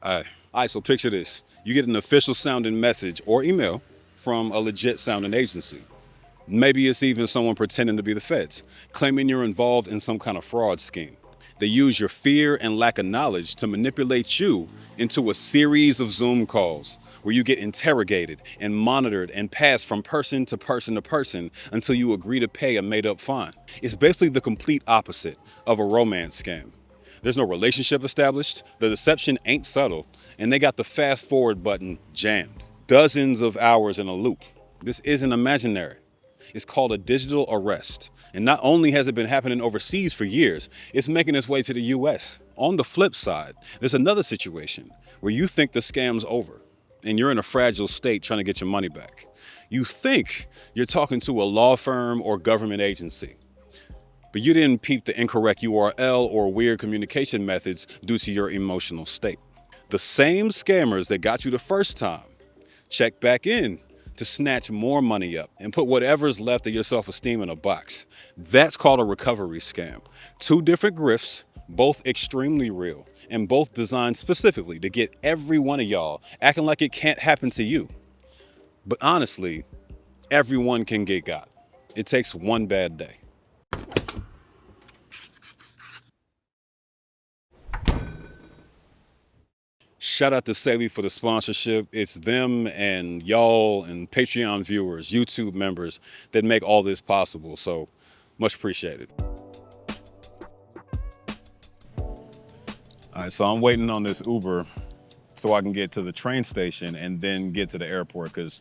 All right, so picture this. You get an official sounding message or email from a legit sounding agency. Maybe it's even someone pretending to be the feds, claiming you're involved in some kind of fraud scheme. They use your fear and lack of knowledge to manipulate you into a series of Zoom calls where you get interrogated and monitored and passed from person to person to person until you agree to pay a made up fine. It's basically the complete opposite of a romance scam. There's no relationship established, the deception ain't subtle, and they got the fast forward button jammed. Dozens of hours in a loop. This isn't imaginary. It's called a digital arrest. And not only has it been happening overseas for years, it's making its way to the US. On the flip side, there's another situation where you think the scam's over and you're in a fragile state trying to get your money back. You think you're talking to a law firm or government agency, but you didn't peep the incorrect URL or weird communication methods due to your emotional state. The same scammers that got you the first time check back in to snatch more money up and put whatever's left of your self-esteem in a box. That's called a recovery scam. Two different grifts, both extremely real, and both designed specifically to get every one of y'all acting like it can't happen to you. But honestly, everyone can get got. It takes one bad day. Shout out to Saley for the sponsorship. It's them and y'all and Patreon viewers, YouTube members that make all this possible. So much appreciated. All right, so I'm waiting on this Uber so I can get to the train station and then get to the airport because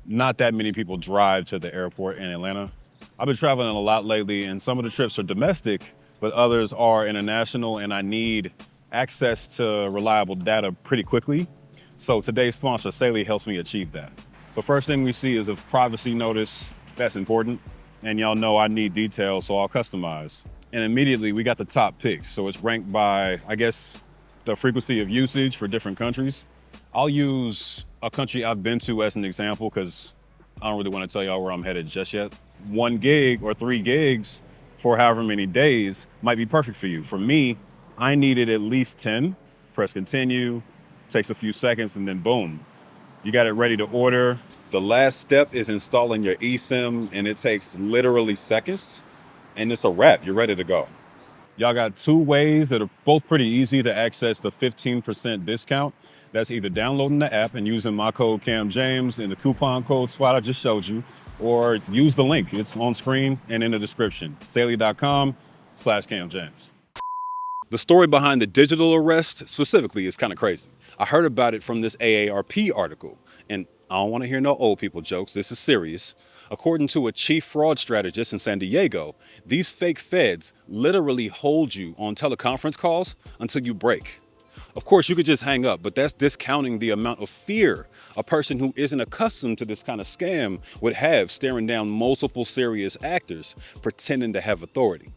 not that many people drive to the airport in Atlanta. I've been traveling a lot lately and some of the trips are domestic, but others are international and I need access to reliable data pretty quickly. So today's sponsor, Saley, helps me achieve that. The first thing we see is a privacy notice. That's important. And y'all know I need details, so I'll customize. And immediately we got the top picks. So it's ranked by, I guess, the frequency of usage for different countries. I'll use a country I've been to as an example because I don't really want to tell y'all where I'm headed just yet. 1 gig or 3 gigs for however many days might be perfect for you. For me, I needed at least 10. Press continue, takes a few seconds, and then boom, you got it ready to order. The last step is installing your eSIM, and it takes literally seconds, and it's a wrap. You're ready to go. Y'all got 2 ways that are both pretty easy to access the 15% discount. That's either downloading the app and using my code CamJames in the coupon code spot I just showed you, or use the link. It's on screen and in the description, saley.com/CamJames. The story behind the digital arrest specifically is kind of crazy. I heard about it from this AARP article, and I don't want to hear no old people jokes. This is serious. According to a chief fraud strategist in San Diego, these fake feds literally hold you on teleconference calls until you break. Of course, you could just hang up, but that's discounting the amount of fear a person who isn't accustomed to this kind of scam would have staring down multiple serious actors pretending to have authority.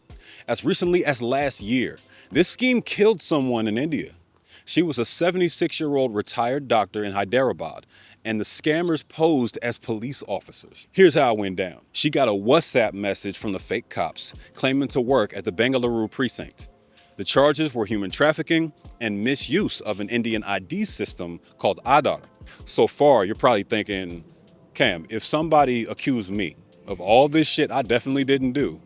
As recently as last year, this scheme killed someone in India. She was a 76-year-old retired doctor in Hyderabad, and the scammers posed as police officers. Here's how it went down. She got a WhatsApp message from the fake cops claiming to work at the Bengaluru precinct. The charges were human trafficking and misuse of an Indian ID system called Aadhaar. So far, you're probably thinking, Cam, if somebody accused me of all this shit I definitely didn't do,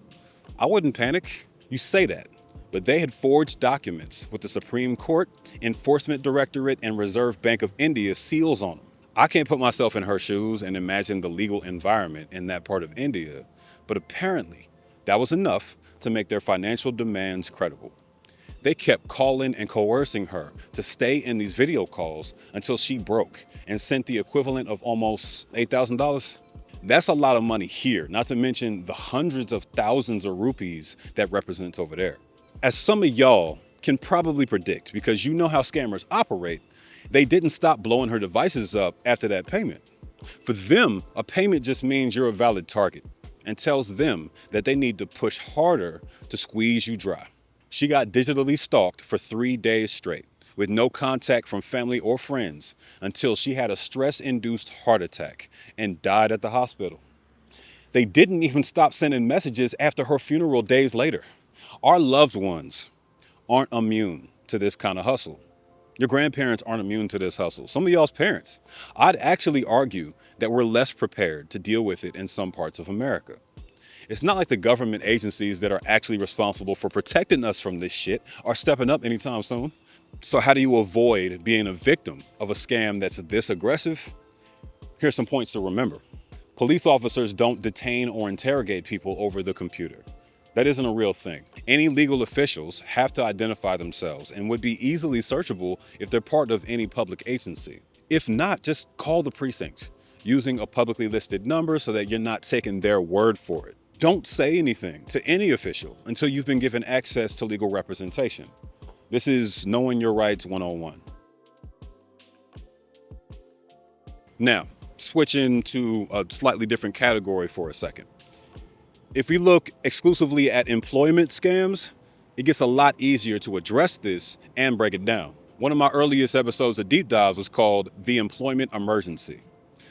I wouldn't panic. You say that. But they had forged documents with the Supreme Court, Enforcement Directorate, and Reserve Bank of India seals on them. I can't put myself in her shoes and imagine the legal environment in that part of India, but apparently that was enough to make their financial demands credible. They kept calling and coercing her to stay in these video calls until she broke and sent the equivalent of almost $8,000. That's a lot of money here, not to mention the hundreds of thousands of rupees that represents over there. As some of y'all can probably predict, because you know how scammers operate, they didn't stop blowing her devices up after that payment. For them, a payment just means you're a valid target and tells them that they need to push harder to squeeze you dry. She got digitally stalked for 3 days straight with no contact from family or friends until she had a stress-induced heart attack and died at the hospital. They didn't even stop sending messages after her funeral days later. Our loved ones aren't immune to this kind of hustle. Your grandparents aren't immune to this hustle. Some of y'all's parents. I'd actually argue that we're less prepared to deal with it in some parts of America. It's not like the government agencies that are actually responsible for protecting us from this shit are stepping up anytime soon. So how do you avoid being a victim of a scam that's this aggressive? Here's some points to remember. Police officers don't detain or interrogate people over the computer. That isn't a real thing. Any legal officials have to identify themselves and would be easily searchable if they're part of any public agency. If not, just call the precinct using a publicly listed number so that you're not taking their word for it. Don't say anything to any official until you've been given access to legal representation. This is knowing your rights 101. Now, switching to a slightly different category for a second. If we look exclusively at employment scams, it gets a lot easier to address this and break it down. One of my earliest episodes of Deep Dives was called The Employment Emergency.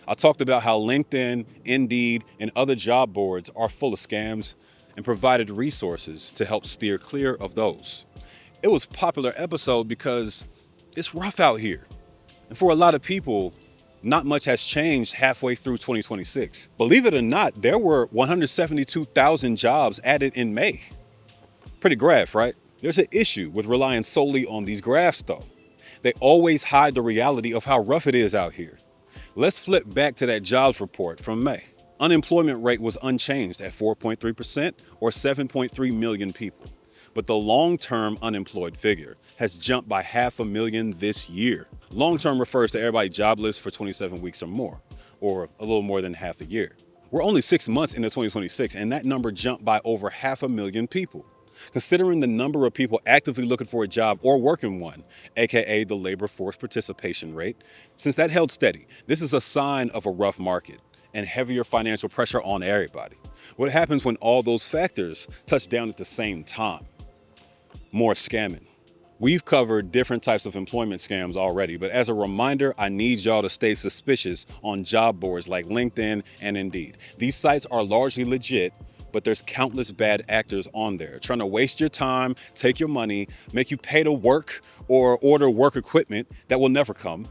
I talked about how LinkedIn, Indeed, and other job boards are full of scams and provided resources to help steer clear of those. It was a popular episode because it's rough out here. And for a lot of people, not much has changed halfway through 2026. Believe it or not, there were 172,000 jobs added in May. Pretty graph, right? There's an issue with relying solely on these graphs though. They always hide the reality of how rough it is out here. Let's flip back to that jobs report from May. Unemployment rate was unchanged at 4.3% or 7.3 million people. But the long-term unemployed figure has jumped by 500,000 this year. Long-term refers to everybody jobless for 27 weeks or more, or a little more than half a year. We're only 6 months into 2026, and that number jumped by over 500,000 people. Considering the number of people actively looking for a job or working one, aka the labor force participation rate, since that held steady, this is a sign of a rough market and heavier financial pressure on everybody. What happens when all those factors touch down at the same time? More scamming. We've covered different types of employment scams already, but as a reminder, I need y'all to stay suspicious on job boards like LinkedIn and Indeed. These sites are largely legit, but there's countless bad actors on there trying to waste your time, take your money, make you pay to work or order work equipment that will never come,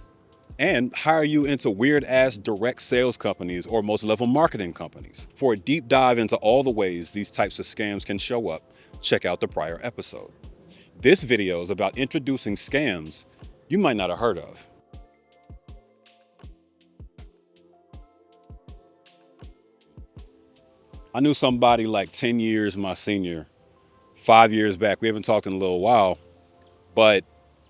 and hire you into weird ass direct sales companies or multi-level marketing companies. For a deep dive into all the ways these types of scams can show up, check out the prior episode. This video is about introducing scams you might not have heard of. I knew somebody like 10 years my senior, 5 years back. We haven't talked in a little while, but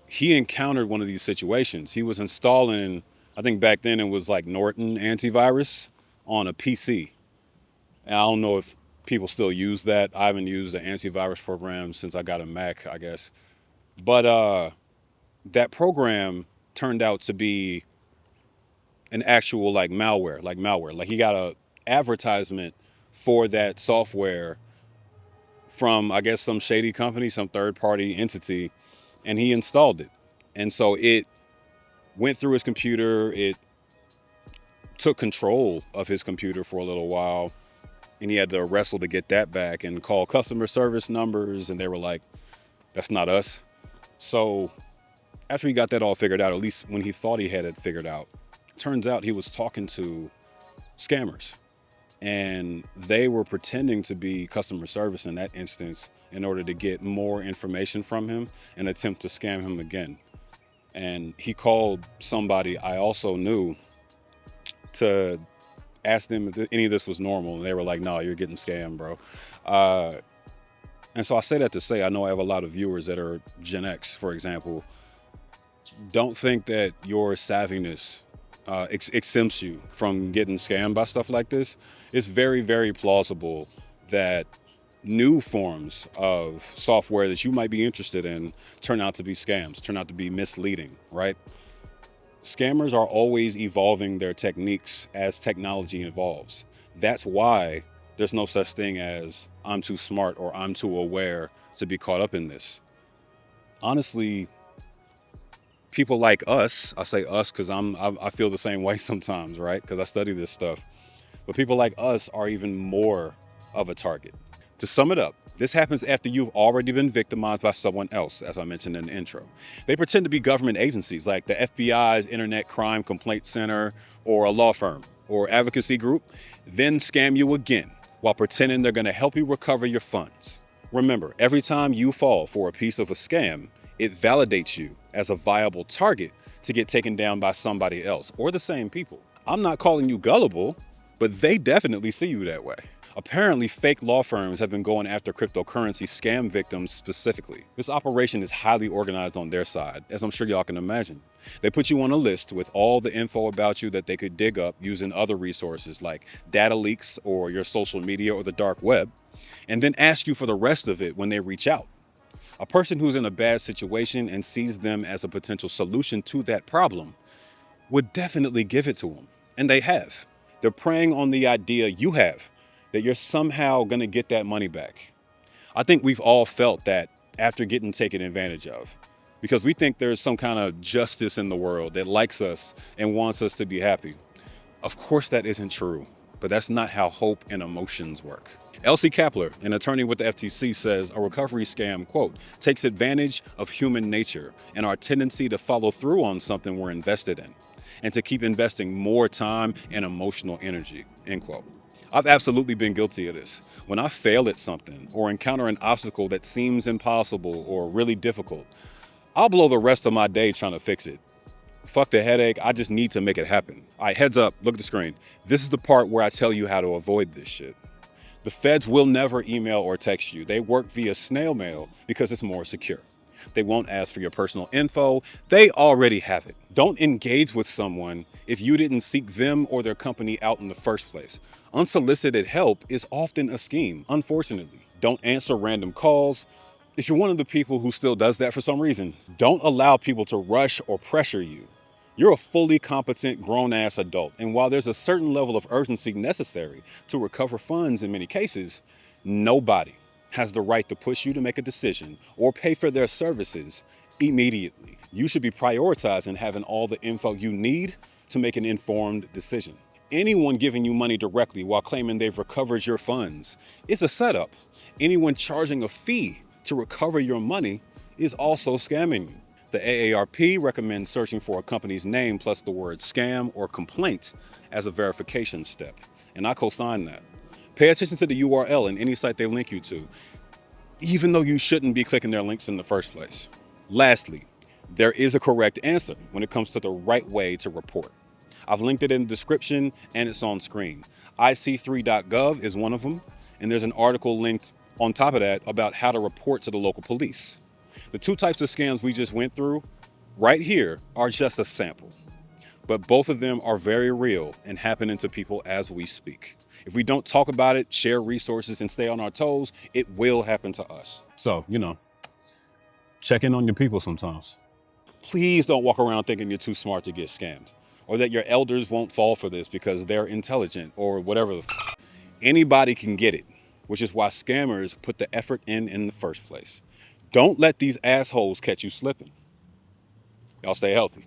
he encountered one of these situations. He was installing, I think back then it was like Norton antivirus on a PC. And I don't know if people still use that. I haven't used an antivirus program since I got a Mac, I guess. But that program turned out to be an actual like malware. Like he got a advertisement for that software from, I guess, some shady company, some third-party entity, and he installed it. And so it went through his computer, it took control of his computer for a little while, and he had to wrestle to get that back and call customer service numbers, and they were like, that's not us. So after he got that all figured out, at least when he thought he had it figured out, turns out he was talking to scammers. And they were pretending to be customer service in that instance in order to get more information from him and attempt to scam him again. And he called somebody I also knew to ask them if any of this was normal. And they were like, no, you're getting scammed, bro. And so I say that to say, I know I have a lot of viewers that are Gen X, for example. Don't think that your savviness exempts you from getting scammed by stuff like this. It's very, very plausible that new forms of software that you might be interested in turn out to be scams, turn out to be misleading, right? Scammers are always evolving their techniques as technology evolves. That's why there's no such thing as I'm too smart or I'm too aware to be caught up in this. Honestly, people like us, I say us because I feel the same way sometimes, right? Because I study this stuff. But people like us are even more of a target. To sum it up, this happens after you've already been victimized by someone else, as I mentioned in the intro. They pretend to be government agencies like the FBI's Internet Crime Complaint Center or a law firm or advocacy group, then scam you again while pretending they're going to help you recover your funds. Remember, every time you fall for a piece of a scam, it validates you as a viable target to get taken down by somebody else or the same people. I'm not calling you gullible, but they definitely see you that way. Apparently, fake law firms have been going after cryptocurrency scam victims specifically. This operation is highly organized on their side, as I'm sure y'all can imagine. They put you on a list with all the info about you that they could dig up using other resources like data leaks or your social media or the dark web, and then ask you for the rest of it when they reach out. A person who's in a bad situation and sees them as a potential solution to that problem would definitely give it to them, and they have. They're preying on the idea you have that you're somehow going to get that money back. I think we've all felt that after getting taken advantage of, because we think there's some kind of justice in the world that likes us and wants us to be happy. Of course that isn't true, but that's not how hope and emotions work. Elsie Kapler, an attorney with the FTC, says a recovery scam, quote, takes advantage of human nature and our tendency to follow through on something we're invested in and to keep investing more time and emotional energy, end quote. I've absolutely been guilty of this. When I fail at something or encounter an obstacle that seems impossible or really difficult, I'll blow the rest of my day trying to fix it. Fuck the headache, I just need to make it happen. All right, heads up, look at the screen. This is the part where I tell you how to avoid this shit. The feds will never email or text you. They work via snail mail because it's more secure. They won't ask for your personal info. They already have it. Don't engage with someone if you didn't seek them or their company out in the first place. Unsolicited help is often a scheme, unfortunately. Don't answer random calls. If you're one of the people who still does that for some reason, don't allow people to rush or pressure you. You're a fully competent grown-ass adult, and while there's a certain level of urgency necessary to recover funds in many cases, nobody has the right to push you to make a decision or pay for their services immediately. You should be prioritizing having all the info you need to make an informed decision. Anyone giving you money directly while claiming they've recovered your funds is a setup. Anyone charging a fee to recover your money is also scamming you. The AARP recommends searching for a company's name plus the word scam or complaint as a verification step, and I co-sign that. Pay attention to the URL in any site they link you to, even though you shouldn't be clicking their links in the first place. Lastly, there is a correct answer when it comes to the right way to report. I've linked it in the description and it's on screen. IC3.gov is one of them, and there's an article linked on top of that about how to report to the local police. The two types of scams we just went through right here are just a sample, but both of them are very real and happening to people as we speak. If we don't talk about it, share resources, and stay on our toes, it will happen to us. So, check in on your people sometimes. Please don't walk around thinking you're too smart to get scammed, or that your elders won't fall for this because they're intelligent or whatever. Anybody can get it, which is why scammers put the effort in the first place. Don't let these assholes catch you slipping. Y'all stay healthy.